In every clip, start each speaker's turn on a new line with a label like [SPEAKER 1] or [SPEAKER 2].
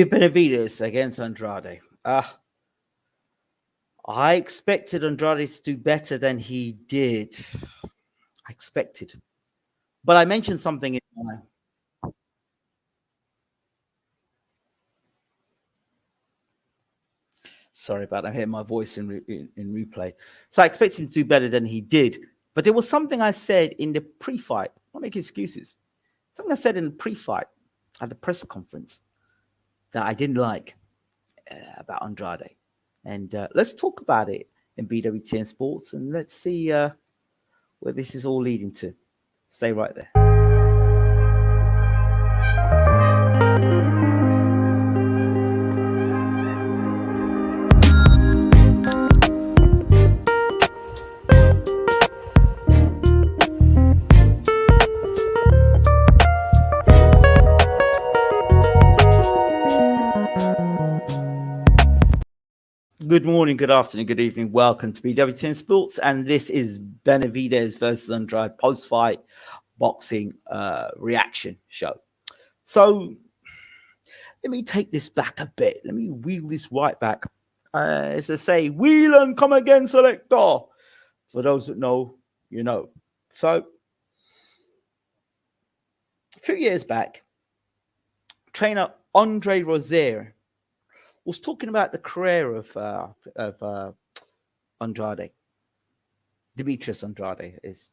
[SPEAKER 1] Benavidez against Andrade. I expected Andrade to do better than he did. I expected. But I mentioned something in my... Sorry about that. I hear my voice in replay. So I expected him to do better than he did. But there was something I said in the pre-fight. I'm not making excuses. Something I said in the pre-fight at the press conference that I didn't like about Andrade. And let's talk about it in BWTM Sports, and let's see where this is all leading to. Stay right there. Good morning, good afternoon, good evening. Welcome to BWTM Sports, and this is Benavidez versus Andrade post-fight boxing reaction show. So let me take this back a bit. Let me wheel this right back. As I say, wheel and come again, selector. For those that know, you know. So a few years back, trainer Andre Rozier was talking about the career of Andrade, Demetrius Andrade is,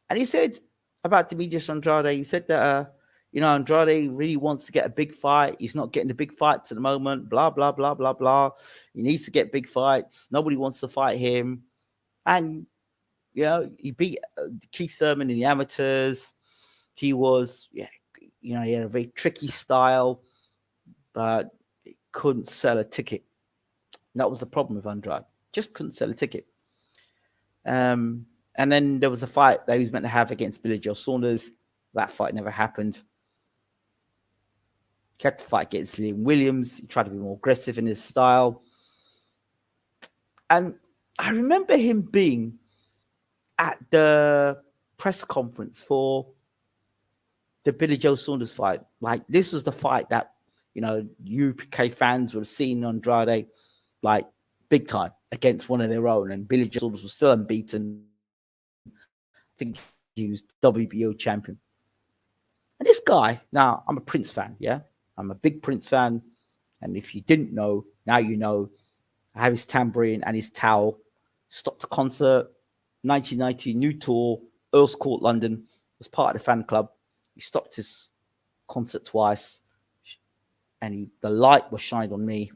[SPEAKER 1] and he said about Demetrius Andrade. He said that Andrade really wants to get a big fight. He's not getting the big fights at the moment. Blah blah blah blah blah. He needs to get big fights. Nobody wants to fight him, and he beat Keith Thurman in the amateurs. He was he had a very tricky style, but couldn't sell a ticket. And that was the problem with Andrade. Just couldn't sell a ticket. And then there was a fight that he was meant to have against Billy Joe Saunders. That fight never happened. He had to fight against Liam Williams. He tried to be more aggressive in his style. And I remember him being at the press conference for the Billy Joe Saunders fight. Like, this was the fight that UK fans would have seen Andrade like big time against one of their own, and Billy Joe Saunders was still unbeaten. I think he was WBO champion. And this guy, now I'm a Prince fan, yeah? I'm a big Prince fan. And if you didn't know, now you know. I have his tambourine and his towel. Stopped the concert, 1990, new tour, Earl's Court, London. Was part of the fan club. He stopped his concert twice. And the light was shined on me,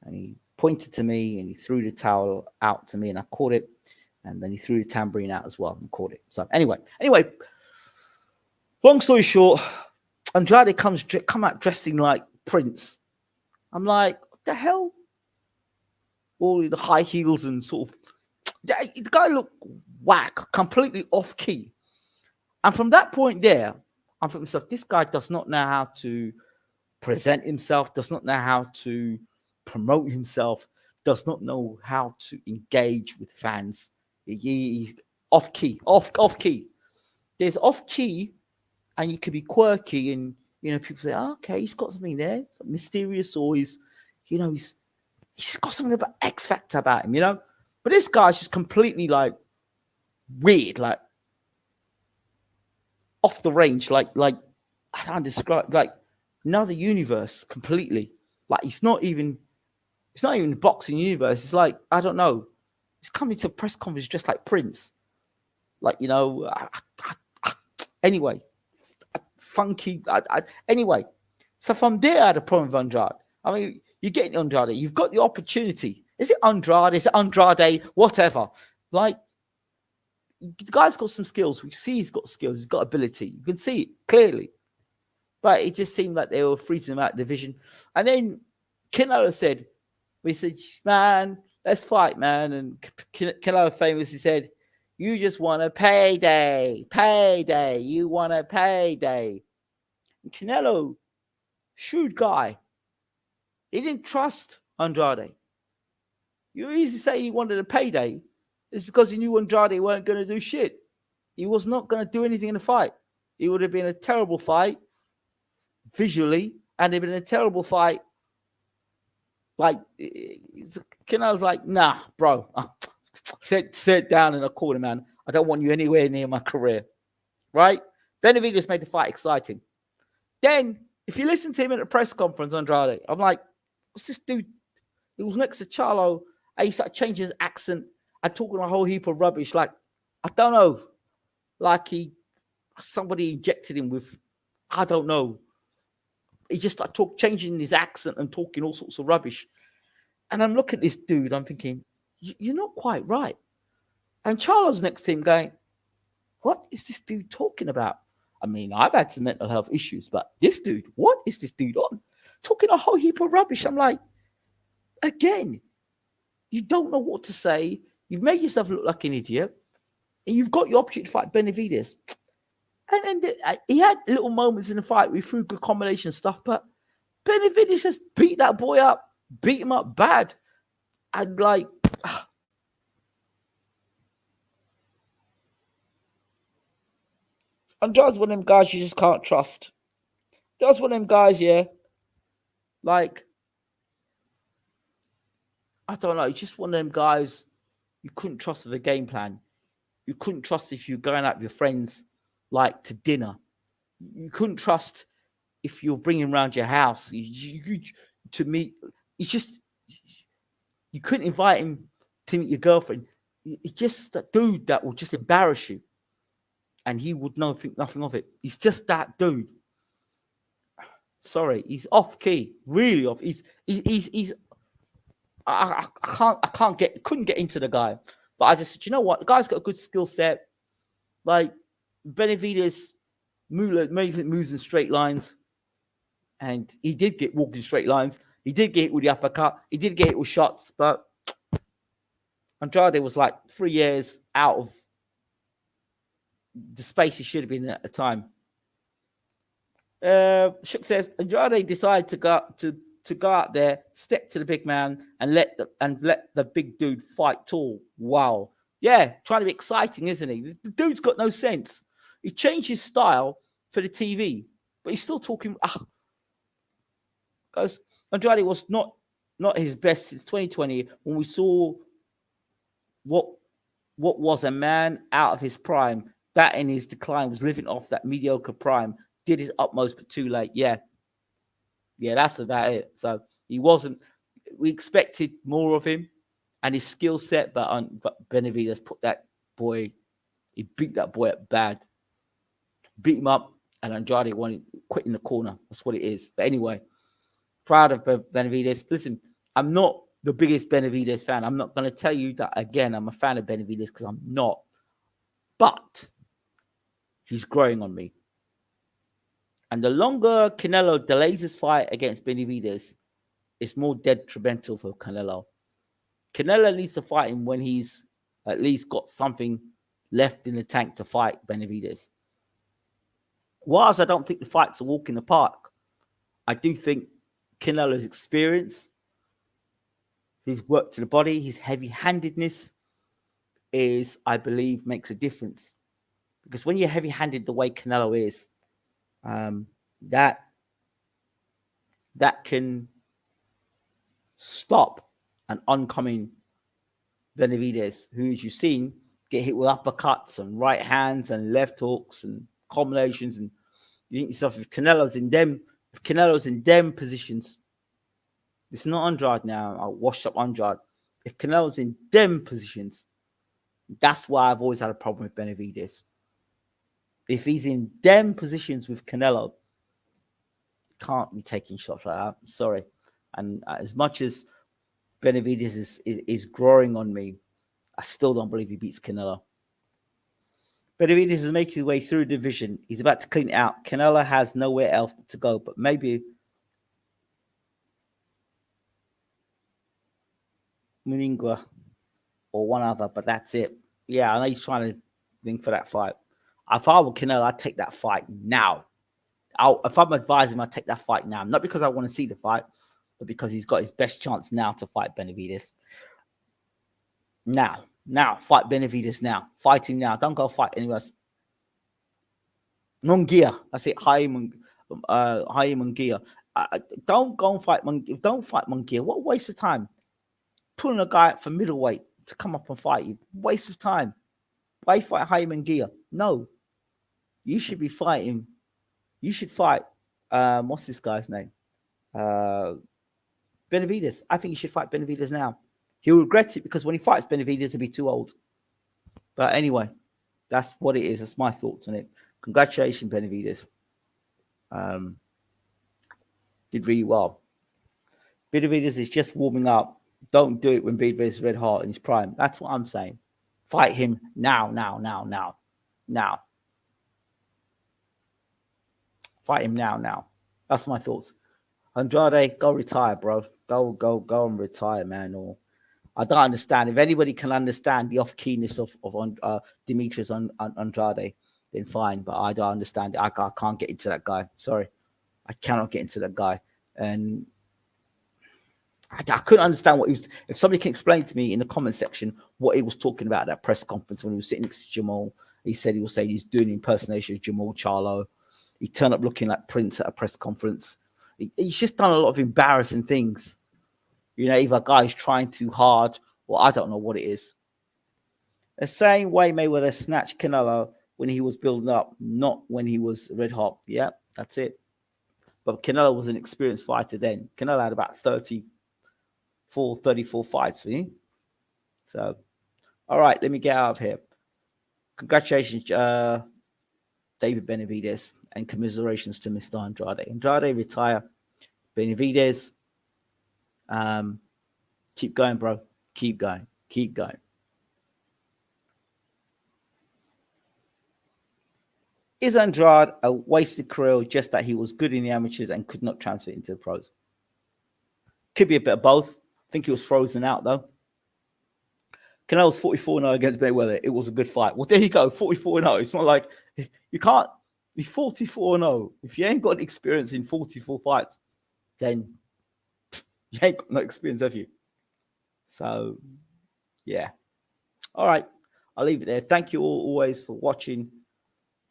[SPEAKER 1] and he pointed to me, and he threw the towel out to me, and I caught it, and then he threw the tambourine out as well and caught it. So anyway, long story short, Andrade come out dressing like Prince. I'm like, what the hell? All the high heels and sort of, the guy looked whack, completely off key. And from that point there, I'm thinking to myself, this guy does not know how to present himself, does not know how to promote himself, does not know how to engage with fans. He's off key, off key. There's off key, and you could be quirky, and people say, oh, okay, he's got something there, something mysterious, or he's got something about X factor about him, But this guy's just completely like weird, like off the range, like I don't describe, like another universe completely. Like it's not even the boxing universe. It's like, I don't know. He's coming to a press conference just like Prince. Like, anyway, funky. Anyway, so from there, I had a problem with Andrade. I mean, you're getting Andrade. You've got the opportunity. Is it Andrade? Is it Andrade? Whatever. Like, the guy's got some skills. We see he's got skills. He's got ability. You can see it clearly. But it just seemed like they were freezing him out of the division. And then Canelo said, man, let's fight, man. And Canelo famously said, you just want a payday. You want a payday. And Canelo, shrewd guy, he didn't trust Andrade. You easily say he wanted a payday. It's because he knew Andrade weren't going to do shit. He was not going to do anything in the fight. It would have been a terrible fight. Visually, and they've been in a terrible fight. Like, Canelo's like, nah, bro, sit down in a corner, man. I don't want you anywhere near my career, right? Benavidez made the fight exciting. Then, if you listen to him at the press conference, Andrade, I'm like, what's this dude? He was next to Charlo, and he started changing his accent and talking a whole heap of rubbish. Like, I don't know, like somebody injected him with, I don't know. He just started changing his accent and talking all sorts of rubbish. And I'm looking at this dude, I'm thinking, you're not quite right. And Charlo's next to him going, what is this dude talking about? I mean, I've had some mental health issues, but this dude, what is this dude on? Talking a whole heap of rubbish. I'm like, again, you don't know what to say. You've made yourself look like an idiot. And you've got your opportunity to fight Benavidez. And he had little moments in the fight. We threw good combination stuff, but Benavidez just beat that boy up, beat him up bad. And like, Andrade's one of them guys you just can't trust. Just one of them guys, yeah. Like, I don't know. Just one of them guys you couldn't trust with a game plan. You couldn't trust if you're going out with your friends, like, to dinner. You couldn't trust if you're bringing around your house to meet. It's just, you couldn't invite him to meet your girlfriend. It's just that dude that will just embarrass you. And he would think nothing of it. He's just that dude. Sorry, he's off key, really off. Couldn't get into the guy. But I just said, you know what? The guy's got a good skill set. Like, Benavidez moves in straight lines. And he did get walking straight lines. He did get hit with the uppercut. He did get hit with shots. But Andrade was like 3 years out of the space he should have been in at the time. Shook says Andrade decided to go out there, step to the big man, and let the big dude fight tall. Wow, yeah, trying to be exciting, isn't he? The dude's got no sense. He changed his style for the TV, but he's still talking. Because Andrade was not his best since 2020, when we saw what was a man out of his prime. That in his decline was living off that mediocre prime. Did his utmost, but too late. Yeah, that's about it. So he wasn't. We expected more of him and his skill set, but Benavidez put that boy. He beat that boy up bad. Beat him up, and Andrade quit in the corner. That's what it is. But anyway, proud of Benavidez. Listen, I'm not the biggest Benavidez fan. I'm not going to tell you that again. I'm a fan of Benavidez because I'm not. But he's growing on me. And the longer Canelo delays his fight against Benavidez, it's more detrimental for Canelo. Canelo needs to fight him when he's at least got something left in the tank to fight Benavidez. Whilst I don't think the fight's a walk in the park, I do think Canelo's experience, his work to the body, his heavy-handedness is, I believe, makes a difference. Because when you're heavy-handed the way Canelo is, that can stop an oncoming Benavidez, who, as you've seen, get hit with uppercuts and right hands and left hooks and combinations. And you think yourself, if Canelo's in them positions, it's not Andrade now. I'll wash up Andrade. If Canelo's in them positions, that's why I've always had a problem with Benavidez. If he's in them positions with Canelo, can't be taking shots like that. I'm sorry. And as much as Benavidez is growing on me, I still don't believe he beats Canelo. Benavidez is making his way through the division. He's about to clean it out. Canelo has nowhere else to go, but maybe Muningwa or one other, but that's it. Yeah, I know he's trying to think for that fight. If I were Canelo, I'd take that fight now. If I'm advising him, I'd take that fight now. Not because I want to see the fight, but because he's got his best chance now to fight Benavidez. Now, fight Benavidez now. Fight him now. Don't go fight anywhere else. Munguia. That's it. Hi, Munguia. don't go and fight Monkey. Don't fight Monkey. What a waste of time. Pulling a guy up for middleweight to come up and fight you. Waste of time. Why fight Hyman Gia? No. You should be fighting. You should fight. What's this guy's name? Benavidez. I think you should fight Benavidez now. He'll regret it because when he fights Benavidez, he'll be too old. But anyway, that's what it is. That's my thoughts on it. Congratulations, Benavidez. Did really well. Benavidez is just warming up. Don't do it when Benavidez is red hot in his prime. That's what I'm saying. Fight him now. Fight him now. That's my thoughts. Andrade, go retire, bro. Go and retire, man. Or I don't understand. If anybody can understand the off-keyness of Demetrius Andrade, then fine. But I don't understand it. I can't get into that guy. Sorry. I cannot get into that guy. And I couldn't understand what he was. If somebody can explain to me in the comment section what he was talking about at that press conference when he was sitting next to Jamal, he said he was saying he's doing an impersonation of Jamal Charlo. He turned up looking like Prince at a press conference. He's just done a lot of embarrassing things. Either a guy's trying too hard or I don't know what it is. The same way Mayweather snatched Canelo when he was building up, not when he was red hot. Yeah, that's it. But Canelo was an experienced fighter then. Canelo had about 34 fights for you. So, all right, let me get out of here. Congratulations, David Benavidez, and commiserations to Mr. Andrade. Andrade, retire. Benavidez, keep going, bro. Keep going. Is Andrade a wasted career just that he was good in the amateurs and could not transfer into the pros? Could be a bit of both. I think he was frozen out, though. Canelo's 44-0 against Mayweather. It was a good fight. Well, there you go, 44-0. It's not like you can't. He's 44-0. If you ain't got experience in 44 fights, then you ain't got no experience, have you? So, yeah. All right. I'll leave it there. Thank you all always for watching.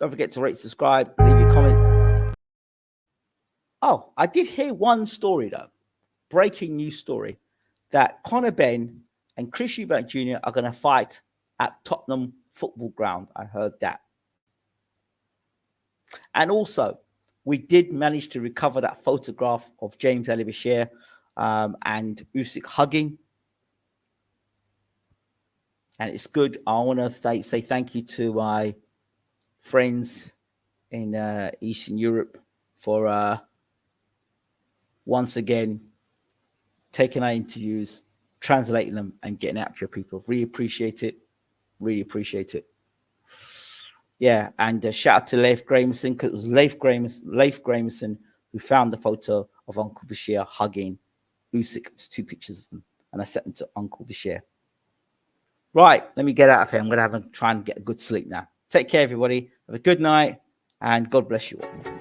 [SPEAKER 1] Don't forget to rate, subscribe, leave your comment. Oh, I did hear one story, though. Breaking news story. That Conor Benn and Chris Eubank Jr. are going to fight at Tottenham Football Ground. I heard that. And also, we did manage to recover that photograph of James Ali Bashir and Usyk hugging. And it's good. I want to say thank you to my friends in Eastern Europe for once again taking our interviews, translating them, and getting out to your people. Really appreciate it. Yeah, and shout out to Leif Gramerson, because it was Leif Gramerson who found the photo of Uncle Bashir hugging Usyk. It was 2 pictures of them, and I sent them to Uncle Bashir. Right, let me get out of here. I'm going to try and get a good sleep now. Take care, everybody. Have a good night, and God bless you all.